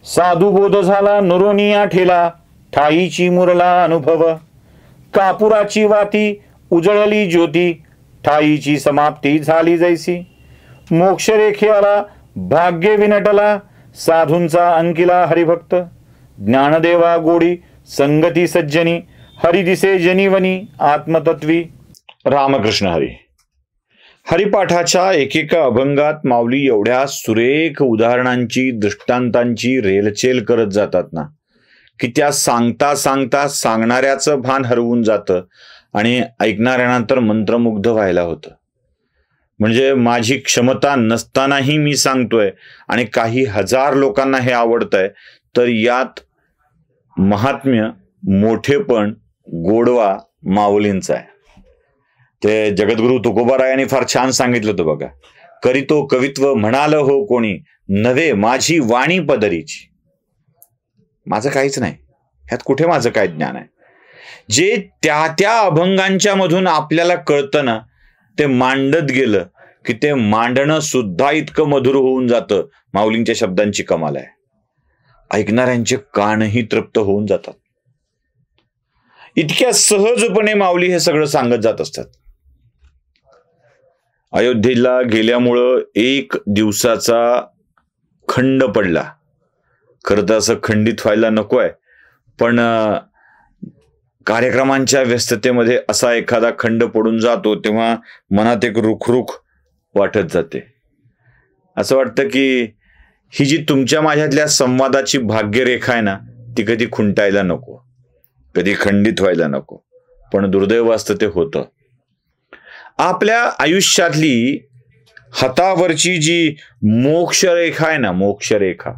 साधू बोध झाला नुरोनिया ठेला, ठाईची मुरला अनुभव. कापुराची वाती उजळली ज्योती, ठाईची समाप्ती झाली जैसी. मोक्षरेखे आला भाग्य विनटला, साधूंचा अंकिला हरिभक्त. ज्ञानदेवा गोडी संगती सज्जनी, हरी दिसे जनीवनी आत्मतत्वी. रामकृष्ण हरी. हरिपाठाच्या एकेका अभंगात माऊली एवढ्या सुरेख उदाहरणांची दृष्टांतांची रेलचेल करत जातात ना, की त्या सांगता सांगता सांगणाऱ्याचं भान हरवून जातं आणि ऐकणाऱ्यांना तर मंत्रमुग्ध व्हायला होतं. म्हणजे माझी क्षमता नसतानाही मी सांगतोय आणि काही हजार लोकांना हे आवडतंय, तर यात महात्म्य, मोठेपण, गोडवा माऊलींचा आहे. ते जगद्गुरु तुकोबारायांनी फार छान सांगितलं होतं बघा. करीतो कवित्व म्हणाल हो कोणी, नव्हे माझी वाणी पदरीची. माझं काहीच नाही ह्यात, कुठे माझं काय ज्ञान आहे. जे त्या त्या अभंगांच्या मधून आपल्याला कळतं ना, ते मांडत गेलं की ते मांडणं सुद्धा इतकं मधुर होऊन जातं. माऊलींच्या शब्दांची कमाल आहे. ऐकणाऱ्यांचे कानही तृप्त होऊन जातात. इतक्या सहजपणे माऊली हे सगळं सांगत जात असतात. अयोध्येला गेल्यामुळं 1 दिवसाचा खंड पडला. खरं तर असं खंडित व्हायला नकोय, पण कार्यक्रमांच्या व्यस्ततेमध्ये असा एखादा खंड पडून जातो तेव्हा मनात एक रुखरुख वाटत जाते. असं वाटतं की ही जी तुमच्या माझ्यातल्या संवादाची भाग्यरेखा आहे ना, ती कधी खुंटायला नको, कधी खंडित व्हायला नको. पण दुर्दैव असतं ते होतं. आपल्या आयुष्यातली हातावरची जी मोक्षरेखा आहे ना, मोक्षरेखा,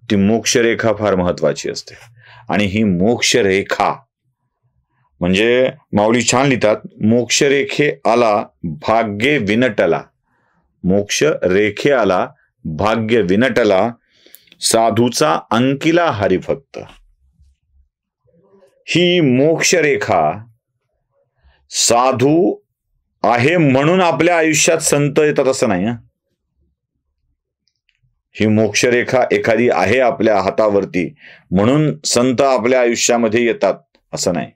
ती मोक्षरेखा फार महत्वाची असते. आणि ही मोक्षरेखा म्हणजे माऊली छान लिहितात, मोक्षरेखे आला भाग्य विनटला. मोक्ष रेखे आला भाग्य विनटला, साधूचा अंकिला हरिभक्त. ही मोक्षरेखा साधू आहे म्हणून आपल्या आयुष्यात संत येतात असं नाही. ही मोक्षरेखा एखादी आहे आपल्या हातावरती म्हणून संत आपल्या आयुष्यामध्ये येतात असं नाही.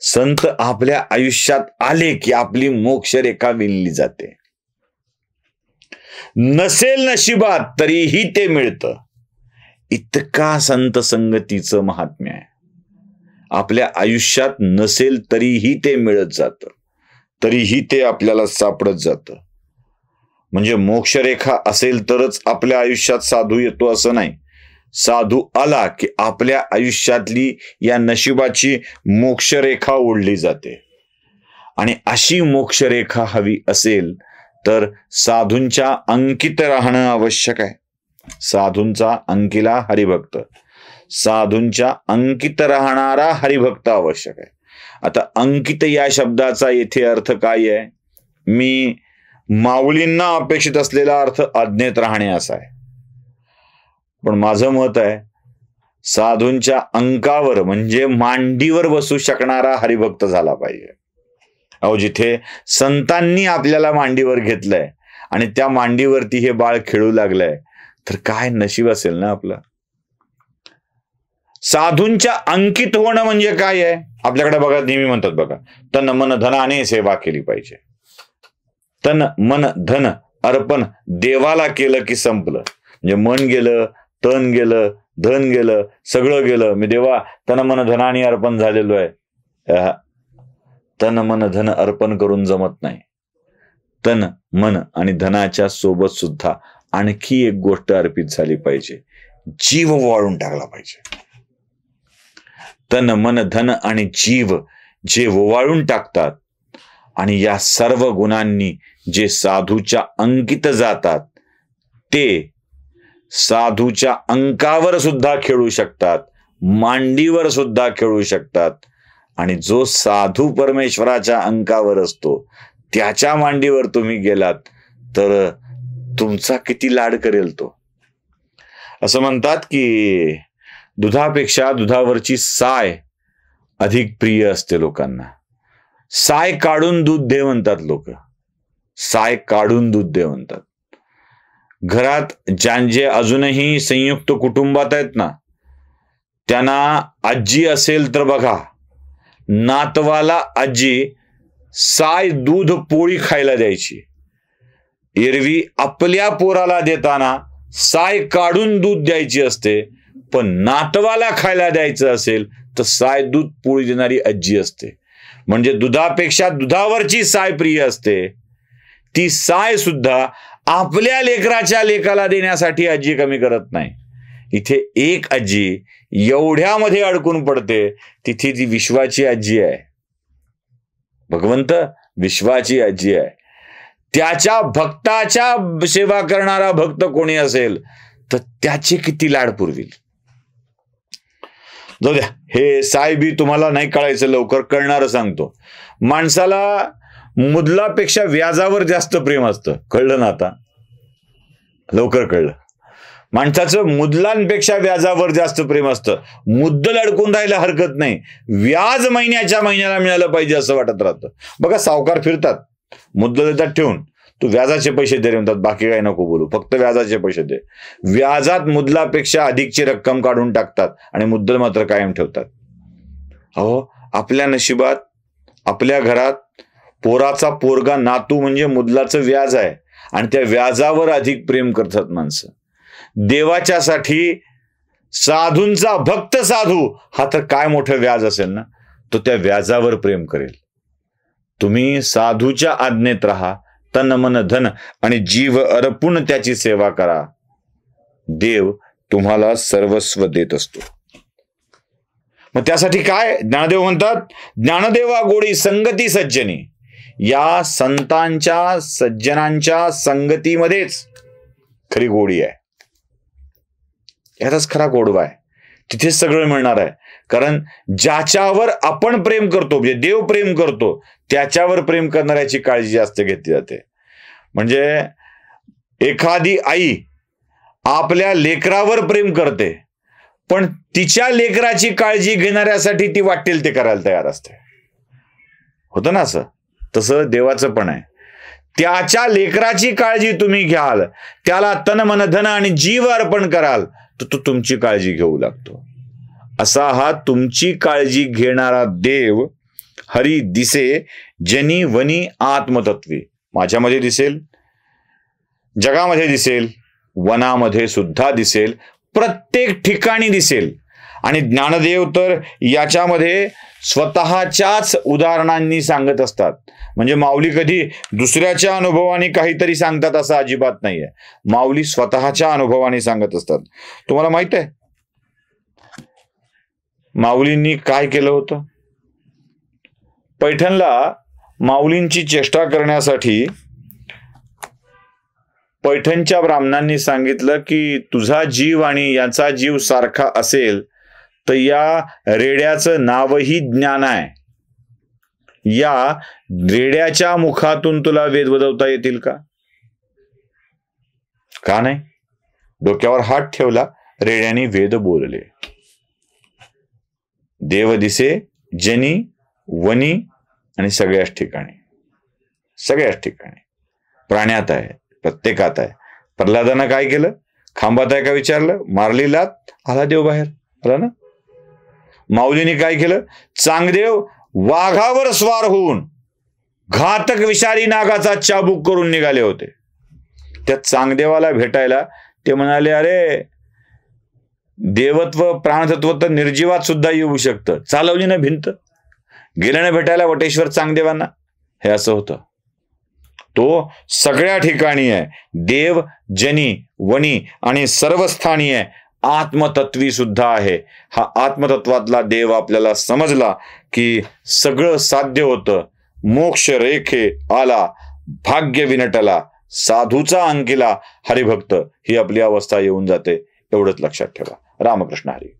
संत आपल्या आयुष्यात आले की आपली मोक्षरेखा विणली जाते. नसेल नशिबात तरीही ते मिळतं. इतका संत संगतीचं महात्म्य आहे. आपल्या आयुष्यात नसेल तरीही ते मिळत जातं, तरीही ते आपल्याला सापडत जातं. म्हणजे मोक्षरेखा असेल तरच आपल्या आयुष्यात साधू येतो असं नाही. साधू आला की आपल्या आयुष्यातली या नशिबाची मोक्षरेखा ओढली जाते. आणि अशी मोक्षरेखा हवी असेल तर साधूंच्या अंकित राहणं आवश्यक आहे. साधूंचा अंकिला हरिभक्त, साधूंच्या अंकित राहणारा हरिभक्त आवश्यक आहे. आता अंकित या शब्दाचा येथे अर्थ काय आहे? मी माऊलींना अपेक्षित असलेला अर्थ अज्ञेत राहणे असा आहे. पण माझं मत आहे साधूंच्या अंकावर म्हणजे मांडीवर बसू शकणारा हरिभक्त झाला पाहिजे. अहो, जिथे संतांनी आपल्याला मांडीवर घेतलंय आणि त्या मांडीवरती हे बाळ खेळू लागलंय, तर काय नशीब असेल ना आपलं. साधूंच्या अंकित होणं म्हणजे काय आहे? आपल्याकडे बघा, नेहमी म्हणतात बघा, तन मन धनाने सेवा केली पाहिजे. तन मन धन अर्पण देवाला केलं की संपलं. म्हणजे मन गेलं, तन गेलं, धन गेलं, सगळं गेलं, मी देवा तन मन धनाने अर्पण झालेलो आहे. तन मन धन अर्पण करून जमत नाही. तन मन आणि धनाच्या सोबत सुद्धा आणखी एक गोष्ट अर्पित झाली पाहिजे, जीव वाळून टाकला पाहिजे. तन मन धन आणि जीव जे ओवाळून टाकतात आणि या सर्व गुणांनी जे साधूच्या अंकित जातात, ते साधूच्या अंकावर सुद्धा खेळू शकतात, मांडीवर सुद्धा खेळू शकतात. आणि जो साधू परमेश्वराच्या अंकावर असतो त्याच्या मांडीवर तुम्ही गेलात तर तुमचा किती लाड करेल तो. असं म्हणतात की दुधापेक्षा दुधावरची साय अधिक प्रिय असते लोकांना. साय काढून दूध दे म्हणतात लोक. साय काढून दूध दे म्हणतात. घरात ज्यांचे अजूनही संयुक्त कुटुंबात आहेत ना, त्यांना आजी असेल तर बघा, नातवाला आजी साय दूध पोळी खायला द्यायची. एरवी आपल्या पोराला देताना साय काढून दूध द्यायची असते, पण नातवाला खायला द्यायचं असेल तर साय दूध पोळी देणारी आजी असते. म्हणजे दुधापेक्षा दुधावरची साय प्रिय असते. ती साय सुद्धा आपल्या लेकराच्या लेकाला देण्यासाठी आजी कमी करत नाही. इथे एक आजी एवढ्यामध्ये अडकून पडते, तिथे ती विश्वाची आजी आहे. भगवंत विश्वाची आजी आहे. त्याच्या भक्ताच्या सेवा करणारा भक्त कोणी असेल तर त्याचे किती लाड पुरविल. जाऊ द्या, हे साहेबी तुम्हाला नाही कळायचं, लवकर कळणार सांगतो. माणसाला मुदलापेक्षा व्याजावर जास्त प्रेम असतं. कळलं ना आता? लवकर कळलं. माणसाचं मुदलांपेक्षा व्याजावर जास्त प्रेम असतं. मुद्दल अडकून राहायला हरकत नाही, व्याज महिन्याच्या महिन्याला मिळालं पाहिजे असं वाटत राहतं. बघा, सावकार फिरतात, मुद्दल देतात ठेवून, तू व्याजाचे पैसे दे म्हणतात, बाकी काही नको बोलू, फक्त व्याजाचे पैसे दे. व्याजात मुदलापेक्षा अधिकची रक्कम काढून टाकतात आणि मुद्दल मात्र कायम ठेवतात. अहो, आपल्या नशिबात, आपल्या घरात पोराचा पोरगा नातू म्हणजे मुदलाचं व्याज आहे आणि त्या व्याजावर अधिक प्रेम करतात माणसं. देवाच्यासाठी साधूंचा भक्त साधू हा तर काय मोठं व्याज असेल ना, तो त्या व्याजावर प्रेम करेल. तुम्ही साधूच्या आज्ञेत राहा, तन मन धन आणि जीव अर्पून त्याची सेवा करा. देव तुम्हाला सर्वस्व देत असतो. मग त्यासाठी काय ज्ञानदेव म्हणतात, ज्ञानदेवा गोडी संगती सज्जनी. या संतांच्या सज्जनांच्या संगतीमध्येच खरी गोडी आहे. यातच खरा गोडवा आहे. तिथेच सगळं मिळणार आहे. कारण ज्याच्यावर आपण प्रेम करतो, म्हणजे देव प्रेम करतो, त्याच्यावर प्रेम करणाऱ्याची काळजी जास्त घेतली जाते. म्हणजे एखादी आई आपल्या लेकरावर प्रेम करते, पण तिच्या लेकराची काळजी घेणाऱ्यासाठी ती वाटेल ते करायला तयार असते. होतं ना असं? तसं देवाचं पण आहे. त्याच्या लेकराची काळजी तुम्ही घ्याल, त्याला तन मन धन आणि जीव अर्पण कराल, तर तो तुमची काळजी घेऊ लागतो. असा हा तुमची काळजी घेणारा देव हरी दिसे जनी वनी आत्मतत्वी. माझ्यामध्ये दिसेल, जगामध्ये दिसेल, वनामध्ये सुद्धा दिसेल, प्रत्येक ठिकाणी दिसेल. आणि ज्ञानदेव तर याच्यामध्ये स्वतःच्याच उदाहरणांनी सांगत असतात. म्हणजे माऊली कधी दुसऱ्याच्या अनुभवाने काहीतरी सांगतात असं अजिबात नाहीये. माऊली स्वतःच्या अनुभवाने सांगत असतात. तुम्हाला माहित आहे माऊलींनी काय केलं होतं? पैठणला माऊलींची चेष्टा करण्यासाठी पैठणच्या ब्राह्मणांनी सांगितलं की तुझा जीव आणि याचा जीव सारखा असेल तर या रेड्याचं नावही ज्ञान आहे. या रेड्याच्या मुखातून तुला वेद वदवता येतील का? का नाही? डोक्यावर हात ठेवला, रेड्याने वेद बोलले. देव दिसे जनी वनी आणि सगळ्याच ठिकाणी, सगळ्याच ठिकाणी. प्राण्यात आहे, प्रत्येकात आहे. प्रल्हादानं काय केलं? खांबात आहे का विचारलं, मारली लात, आला देव बाहेर, आला ना. माऊलीने काय केलं? चांगदेव वाघावर स्वार होऊन घातक विषारी नागाचा चाबूक करून निघाले होते. त्या चांगदेवाला भेटायला ते म्हणाले, अरे देवत्व प्राणतत्व तर निर्जीवात सुद्धा येऊ शकतं. चालवली ना भिंत, गेलं ना भेटायला वटेश्वर चांगदेवांना. हे असं होतं. तो सगळ्या ठिकाणी आहे. देव जनी वनी आणि सर्वस्थानी आहे. आत्मतत्वी सुद्धा आहे. हा आत्मतत्वातला देव आपल्याला समजला की सगळं साध्य होतं. मोक्ष रेखे आला, भाग्य विनटला, साधूचा अंकिला हरिभक्त, ही आपली अवस्था येऊन जाते. एवढंच लक्षात ठेवा. रामकृष्ण हरी.